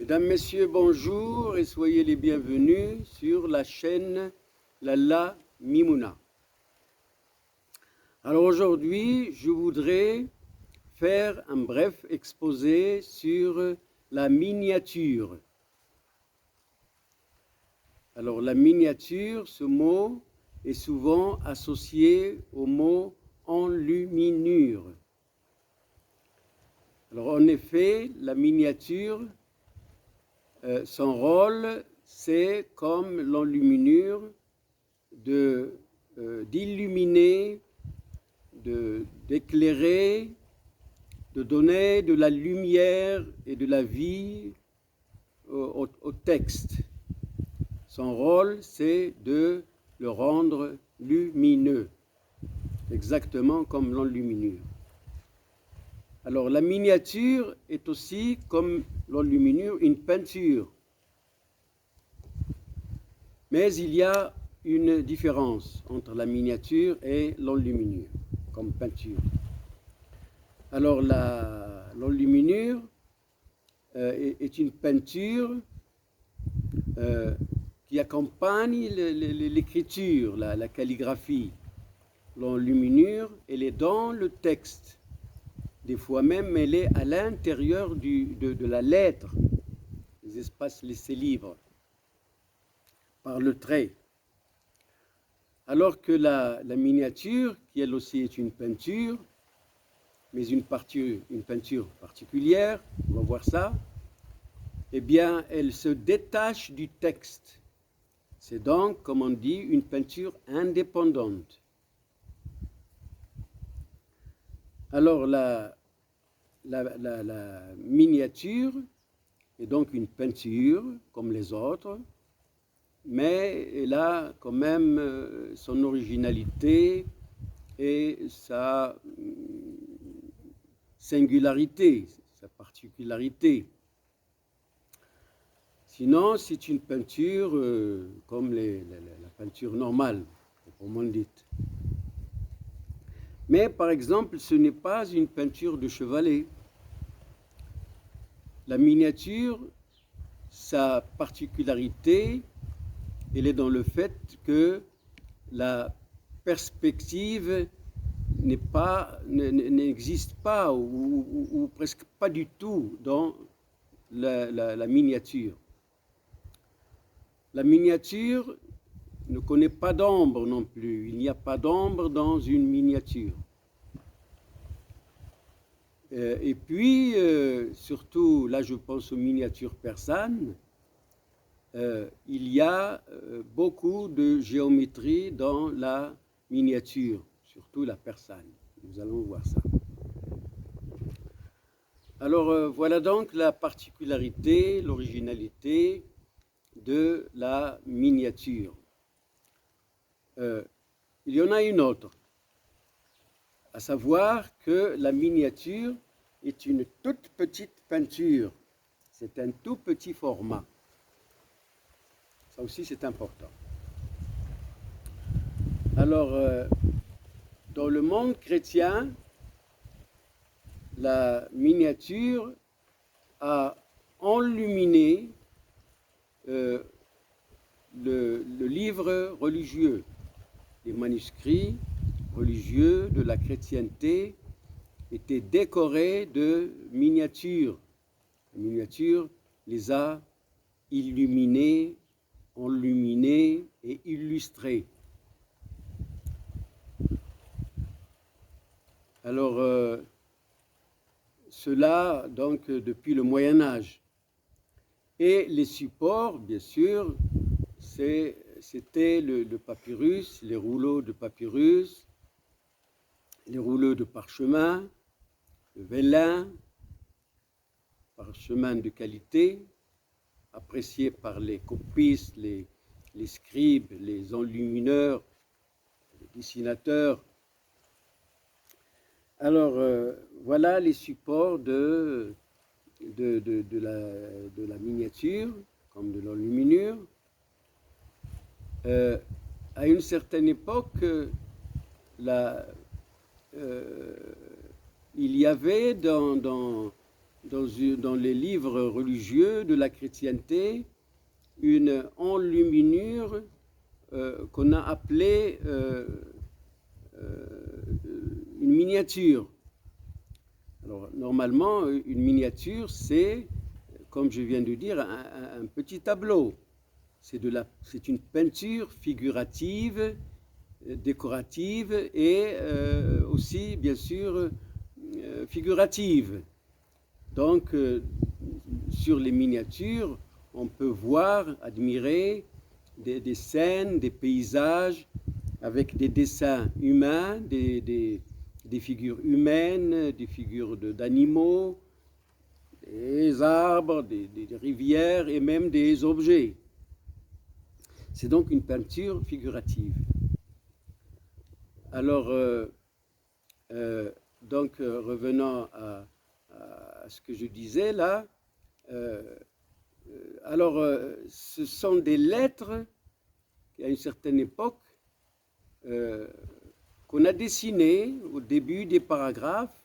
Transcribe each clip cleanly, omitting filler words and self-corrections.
Mesdames, Messieurs, bonjour et soyez les bienvenus sur la chaîne Lalla Mimouna. Alors aujourd'hui, je voudrais faire un bref exposé sur la miniature. Alors la miniature, ce mot est souvent associé au mot enluminure. Alors en effet, la miniature, son rôle, c'est comme l'enluminure d'illuminer, d'éclairer, de donner de la lumière et de la vie au texte. Son rôle, c'est de le rendre lumineux, exactement comme l'enluminure. Alors la miniature est aussi, comme l'enluminure, une peinture. Mais il y a une différence entre la miniature et l'enluminure, comme peinture. Alors l'enluminure est une peinture qui accompagne l'écriture, la calligraphie. L'enluminure, elle est dans le texte. Des fois même, elle est à l'intérieur de la lettre, les espaces laissés libres par le trait. Alors que la miniature, qui elle aussi est une peinture, mais une peinture particulière, on va voir ça, eh bien, elle se détache du texte. C'est donc, comme on dit, une peinture indépendante. Alors, la miniature est donc une peinture, comme les autres, mais elle a quand même son originalité et sa singularité, sa particularité. Sinon, c'est une peinture comme la peinture normale, proprement dite. Mais par exemple, ce n'est pas une peinture de chevalet. La miniature, sa particularité, elle est dans le fait que la perspective n'existe pas ou presque pas du tout dans la miniature. La miniature ne connaît pas d'ombre non plus. Il n'y a pas d'ombre dans une miniature. Et puis, surtout, là je pense aux miniatures persanes, il y a beaucoup de géométrie dans la miniature, surtout la persane. Nous allons voir ça. Alors voilà donc la particularité, l'originalité de la miniature. Il y en a une autre, à savoir que la miniature est une toute petite peinture. C'est un tout petit format. Ça aussi, c'est important. Alors, dans le monde chrétien, la miniature a enluminé le livre religieux, les manuscrits religieux de la chrétienté étaient décorés de miniatures. La miniature les a illuminés, enluminés et illustrés. Alors, cela donc depuis le Moyen Âge. Et les supports, bien sûr, c'était le papyrus, les rouleaux de papyrus, les rouleaux de parchemin, le vélin, parchemin de qualité, apprécié par les copistes, les scribes, les enlumineurs, les dessinateurs. Alors, voilà les supports de la miniature, comme de l'enluminure. À une certaine époque, il y avait dans dans les livres religieux de la chrétienté une enluminure qu'on a appelée une miniature. Alors, normalement, une miniature, c'est, comme je viens de dire, un petit tableau. C'est une peinture figurative, décorative et aussi, bien sûr, figurative. Donc, sur les miniatures, on peut voir, admirer des scènes, des paysages avec des dessins humains, des figures humaines, des figures d'animaux, des arbres, des rivières et même des objets. C'est donc une peinture figurative. Alors, revenant à ce que je disais là, ce sont des lettres à une certaine époque qu'on a dessinées au début des paragraphes.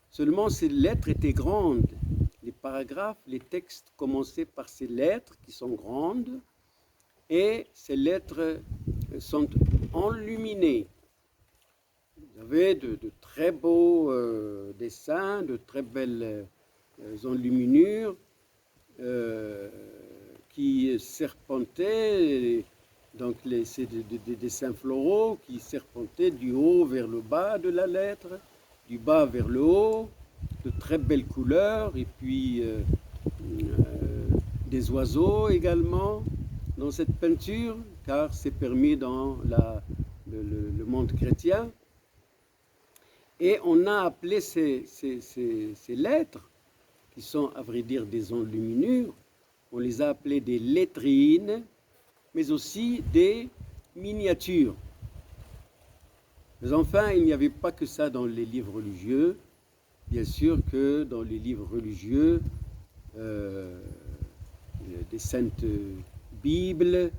Seulement ces lettres étaient grandes. Les paragraphes, les textes commençaient par ces lettres qui sont grandes et ces lettres sont enluminées. Vous avez de très beaux dessins, de très belles enluminures qui serpentaient, donc c'est des dessins floraux qui serpentaient du haut vers le bas de la lettre, du bas vers le haut, de très belles couleurs, et puis des oiseaux également dans cette peinture, car c'est permis dans le monde chrétien. Et on a appelé ces lettres, qui sont à vrai dire des enluminures, on les a appelées des lettrines, mais aussi des miniatures. Mais enfin, il n'y avait pas que ça dans les livres religieux. Bien sûr que dans les livres religieux, des saintes Bibles,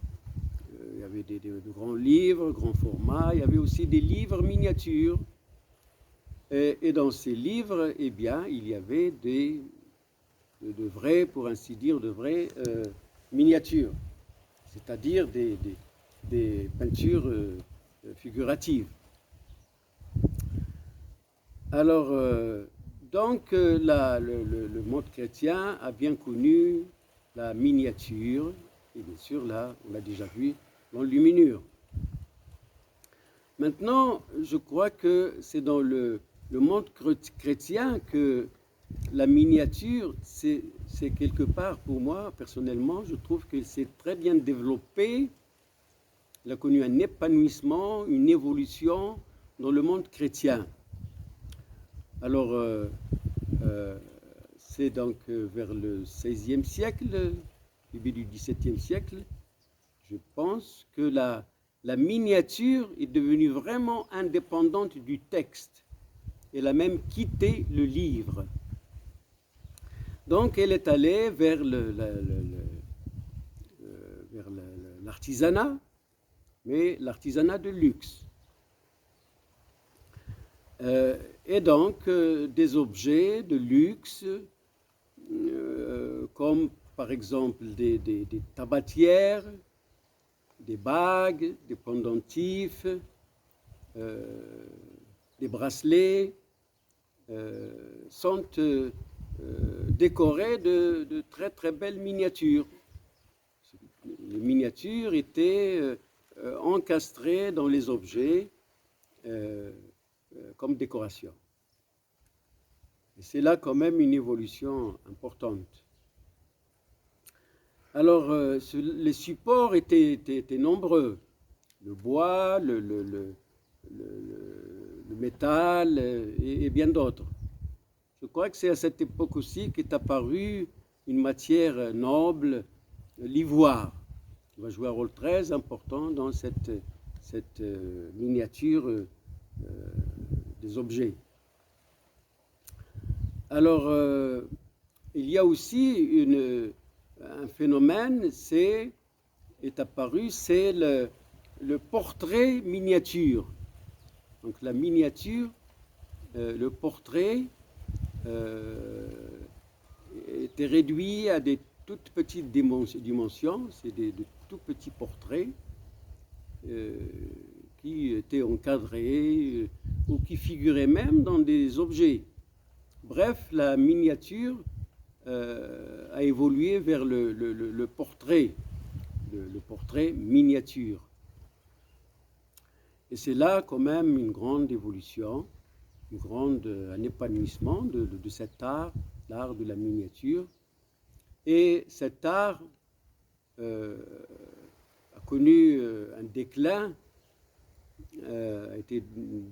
il y avait de grands livres, grands formats, il y avait aussi des livres miniatures. Et dans ces livres, eh bien, il y avait de vraies, pour ainsi dire, de vraies miniatures, c'est-à-dire des peintures figuratives. Alors, le monde chrétien a bien connu la miniature, et bien sûr, là, on l'a déjà vu, l'enluminure. Maintenant, je crois que c'est dans le monde chrétien que la miniature, c'est quelque part, pour moi, personnellement, je trouve qu'elle s'est très bien développée. Elle a connu un épanouissement, une évolution dans le monde chrétien. Alors, c'est donc vers le XVIe siècle, début du XVIIe siècle, je pense que la miniature est devenue vraiment indépendante du texte. Elle a même quitté le livre. Donc, elle est allée vers l'artisanat, mais l'artisanat de luxe. Et donc, des objets de luxe, comme par exemple des tabatières, des bagues, des pendentifs, des bracelets, sont décorés de très très belles miniatures. Les miniatures étaient encastrées dans les objets comme décoration. Et c'est là quand même une évolution importante. Alors, les supports étaient nombreux. Le bois, le métal et bien d'autres. Je crois que c'est à cette époque aussi qu'est apparue une matière noble, l'ivoire, qui va jouer un rôle très important dans cette miniature des objets. Alors, il y a aussi un phénomène est apparu, c'est le portrait miniature. Donc la miniature, le portrait était réduit à des toutes petites dimensions, c'est de tout petits portraits qui étaient encadrés ou qui figuraient même dans des objets. Bref, la miniature a évolué vers le portrait, le portrait miniature. Et c'est là quand même une grande évolution, un épanouissement de cet art, l'art de la miniature. Et cet art a connu un déclin, a été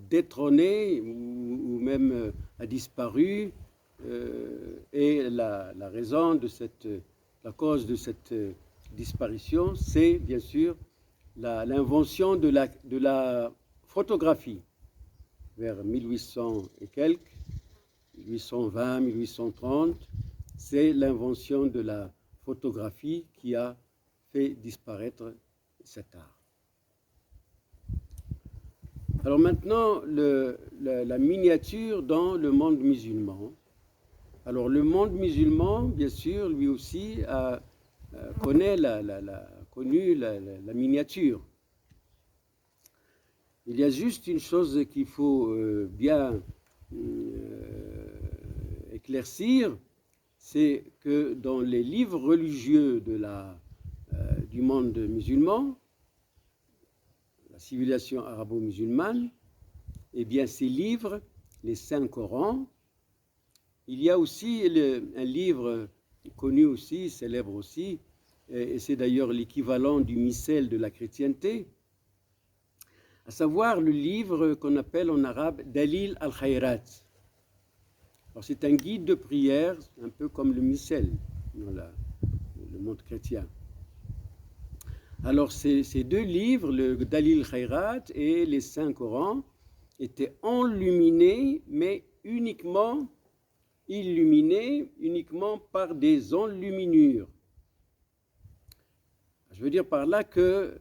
détrôné ou même a disparu. Et la cause de cette disparition, c'est bien sûr l'invention de la photographie vers 1800 et quelques, 1820, 1830. C'est l'invention de la photographie qui a fait disparaître cet art. Alors maintenant, la miniature dans le monde musulman. Alors le monde musulman, bien sûr, lui aussi a connu la miniature. Il y a juste une chose qu'il faut bien éclaircir, c'est que dans les livres religieux du monde musulman, la civilisation arabo-musulmane, eh bien ces livres, les Saints Corans, il y a aussi un livre connu aussi, célèbre aussi, et c'est d'ailleurs l'équivalent du missel de la chrétienté, à savoir le livre qu'on appelle en arabe Dalil al-Khayrat. Alors c'est un guide de prière, un peu comme le missel dans le monde chrétien. Alors ces deux livres, le Dalil al-Khayrat et les Saints Corans, étaient enluminés, mais illuminés uniquement par des enluminures. Je veux dire par là qu'il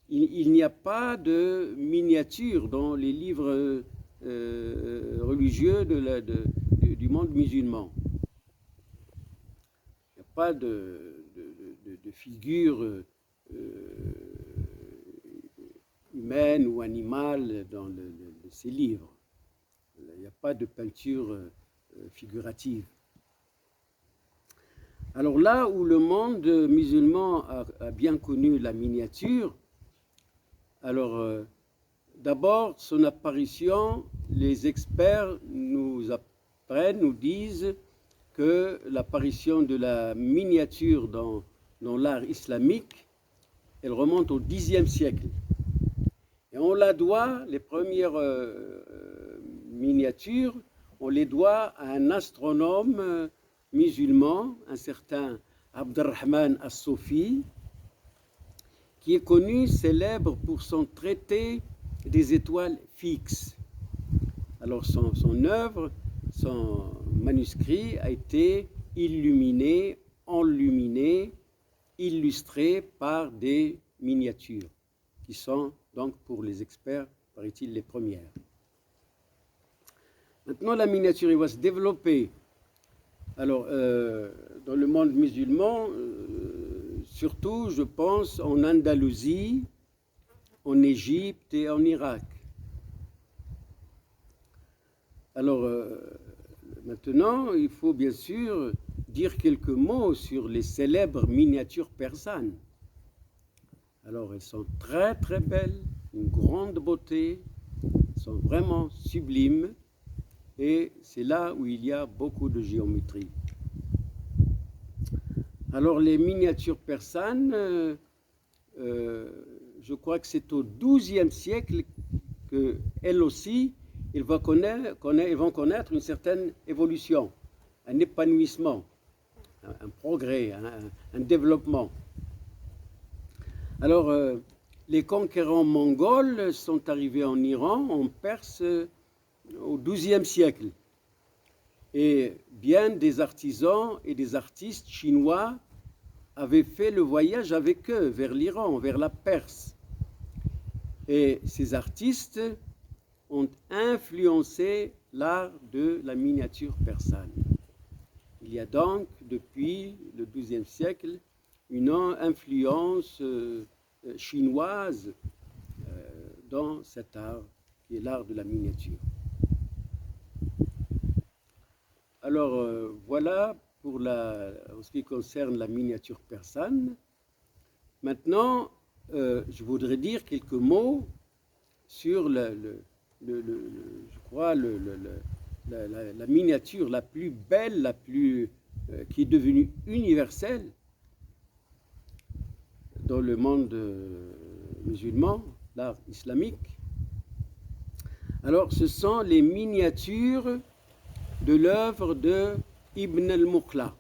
n'y a pas de miniature dans les livres religieux du monde musulman. Il n'y a pas de figure humaine ou animale dans ces livres. Il n'y a pas de peinture figurative. Alors là où le monde musulman a bien connu la miniature, alors d'abord son apparition, les experts nous disent que l'apparition de la miniature dans l'art islamique, elle remonte au Xe siècle. Et on la doit, les premières miniatures, on les doit à un astronome musulman, un certain Abd-ar-Rahman as-Sofi, qui est connu, célèbre pour son traité des étoiles fixes. Alors son œuvre, son manuscrit a été illuminé, enluminé, illustré par des miniatures, qui sont donc pour les experts, paraît-il, les premières. Maintenant, la miniature va se développer. Alors, dans le monde musulman, surtout, je pense, en Andalousie, en Égypte et en Irak. Alors, maintenant, il faut bien sûr dire quelques mots sur les célèbres miniatures persanes. Alors, elles sont très très belles, une grande beauté, elles sont vraiment sublimes, et c'est là où il y a beaucoup de géométrie. Alors, les miniatures persanes, je crois que c'est au XIIe siècle qu'elles aussi, ils vont connaître une certaine évolution, un épanouissement, un progrès, un développement. Alors, les conquérants mongols sont arrivés en Iran, en Perse, au XIIe siècle. Et bien des artisans et des artistes chinois avaient fait le voyage avec eux vers l'Iran, vers la Perse. Et ces artistes ont influencé l'art de la miniature persane. Il y a donc, depuis le XIIe siècle, une influence chinoise dans cet art, qui est l'art de la miniature. Alors, voilà pour en ce qui concerne la miniature persane. Maintenant, je voudrais dire quelques mots sur, je crois, la miniature la plus belle, qui est devenue universelle dans le monde musulman, l'art islamique. Alors, ce sont les miniatures de l'œuvre de Ibn al-Muqla,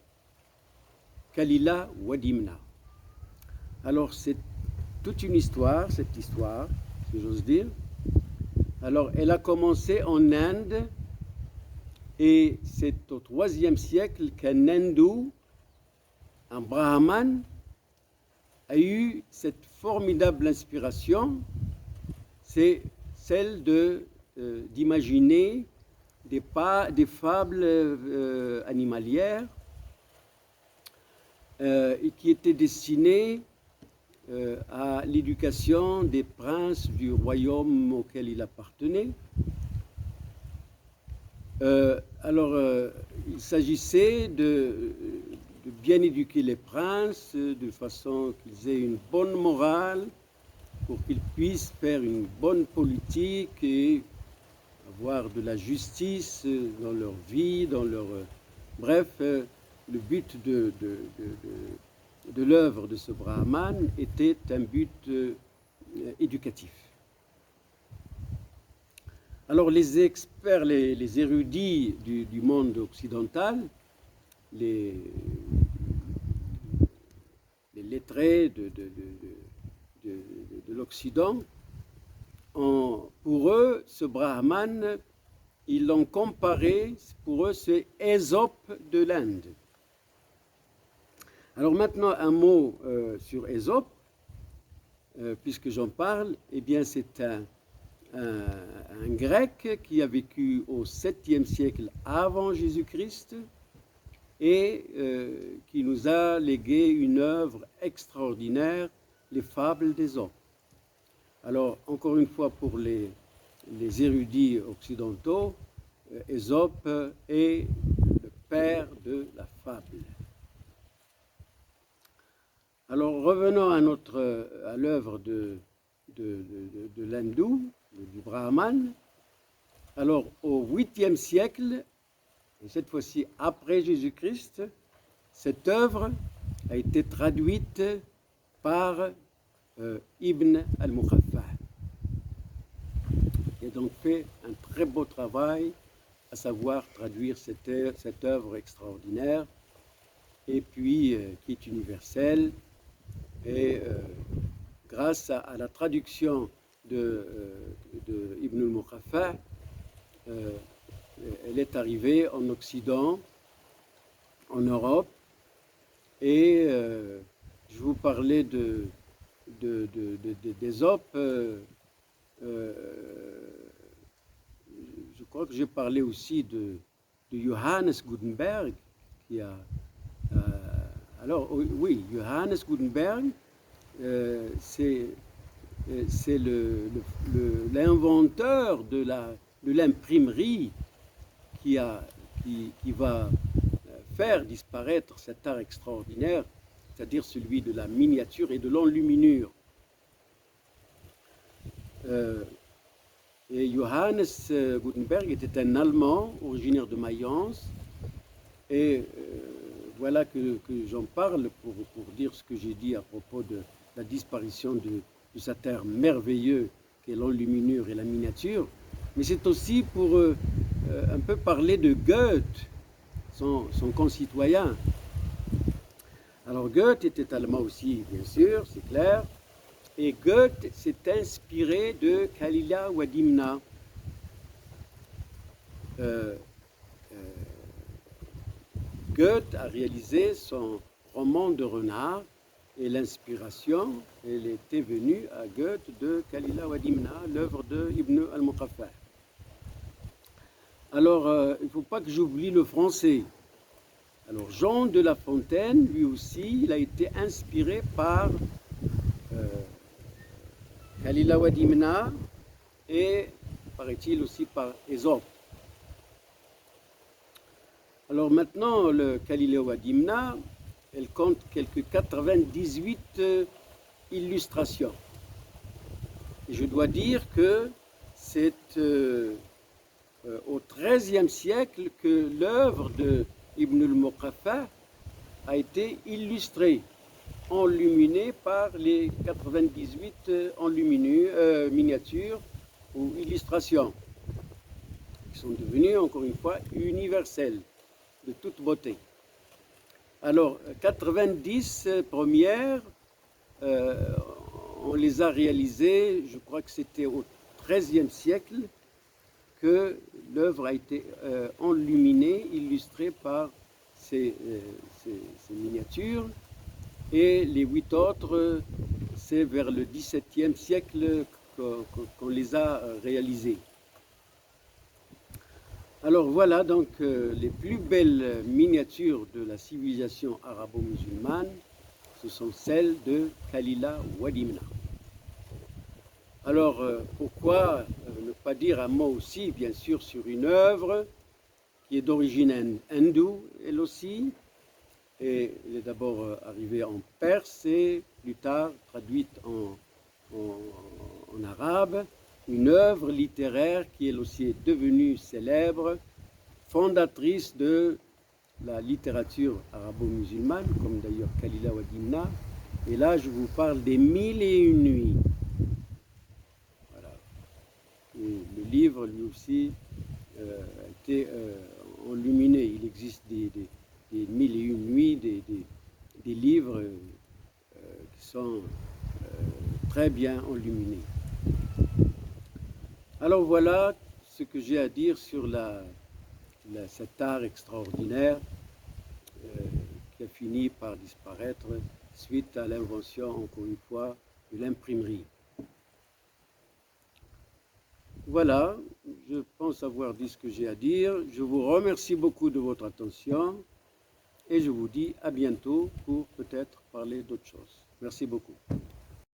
Kalila wa Dimna. Alors, c'est toute une histoire, cette histoire, si j'ose dire. Alors, elle a commencé en Inde, et c'est au IIIe siècle qu'un hindou, un brahman, a eu cette formidable inspiration, c'est celle d'imaginer des fables animalières et qui étaient destinées à l'éducation des princes du royaume auquel il appartenait. Il s'agissait de bien éduquer les princes de façon qu'ils aient une bonne morale, pour qu'ils puissent faire une bonne politique et avoir de la justice dans leur vie, bref, le but de l'œuvre de ce brahman était un but éducatif. Alors les experts, les érudits du monde occidental, les lettrés de l'Occident, pour eux, ce brahman, ils l'ont comparé, pour eux, c'est Ésope de l'Inde. Alors maintenant, un mot sur Ésope, puisque j'en parle. Eh bien, c'est un grec qui a vécu au 7e siècle avant Jésus-Christ et qui nous a légué une œuvre extraordinaire, les fables d'Ésope. Alors, encore une fois, pour les érudits occidentaux, Ésope est le père de la fable. Alors, revenons à l'œuvre de l'hindou, du brahman. Alors, au 8e siècle, et cette fois-ci après Jésus-Christ, cette œuvre a été traduite par Ibn al-Muqaffa. Il a donc fait un très beau travail, à savoir traduire cette œuvre extraordinaire, et puis qui est universelle. Et grâce à la traduction de Ibn al-Muqaffa, elle est arrivée en Occident, en Europe, et je vous parlais d'Ésope. Je crois que j'ai parlé aussi de Johannes Gutenberg, qui a... alors, oui, Johannes Gutenberg, c'est l'inventeur de l'imprimerie qui va faire disparaître cet art extraordinaire, c'est-à-dire celui de la miniature et de l'enluminure. Et Johannes Gutenberg était un Allemand originaire de Mayence, et voilà que j'en parle pour dire ce que j'ai dit à propos de la disparition de cet art merveilleux qu'est l'enluminure et la miniature, mais c'est aussi pour un peu parler de Goethe, son concitoyen. Alors Goethe était allemand aussi, bien sûr, c'est clair, et Goethe s'est inspiré de Kalila wa Dimna. Goethe a réalisé son roman de renard, et l'inspiration, elle était venue à Goethe de Kalila wa Dimna, l'œuvre de Ibn al-Muqaffa. Alors, il ne faut pas que j'oublie le français. Alors Jean de La Fontaine, lui aussi, il a été inspiré par Khalila wa Dimna et, paraît-il, aussi par Ésope. Alors maintenant, le Khalila wa Dimna, elle compte quelques 98 illustrations. Et je dois dire que c'est au XIIIe siècle que l'œuvre de Ibn al-Muqaffa a été illustrée, enluminée par les 98 miniatures ou illustrations, qui sont devenues, encore une fois, universelles, de toute beauté. Alors, 90 premières, on les a réalisées, je crois que c'était au XIIIe siècle, que l'œuvre a été enluminée, illustrée par ces miniatures, et les 8 autres, c'est vers le XVIIe siècle qu'on les a réalisées. Alors voilà donc les plus belles miniatures de la civilisation arabo-musulmane, ce sont celles de Khalila wa Dimna. Alors, pourquoi ne pas dire un mot aussi, bien sûr, sur une œuvre qui est d'origine hindoue, elle aussi, et elle est d'abord arrivée en perse et plus tard traduite en arabe, une œuvre littéraire qui elle aussi est devenue célèbre, fondatrice de la littérature arabo-musulmane, comme d'ailleurs Khalila wa Dimna. Et là, je vous parle des 1001 nuits. Et le livre, lui aussi, a été enluminé. Il existe des 1001 nuits, des livres qui sont très bien enluminés. Alors voilà ce que j'ai à dire sur cet art extraordinaire qui a fini par disparaître suite à l'invention, encore une fois, de l'imprimerie. Voilà, je pense avoir dit ce que j'ai à dire. Je vous remercie beaucoup de votre attention et je vous dis à bientôt pour peut-être parler d'autres choses. Merci beaucoup.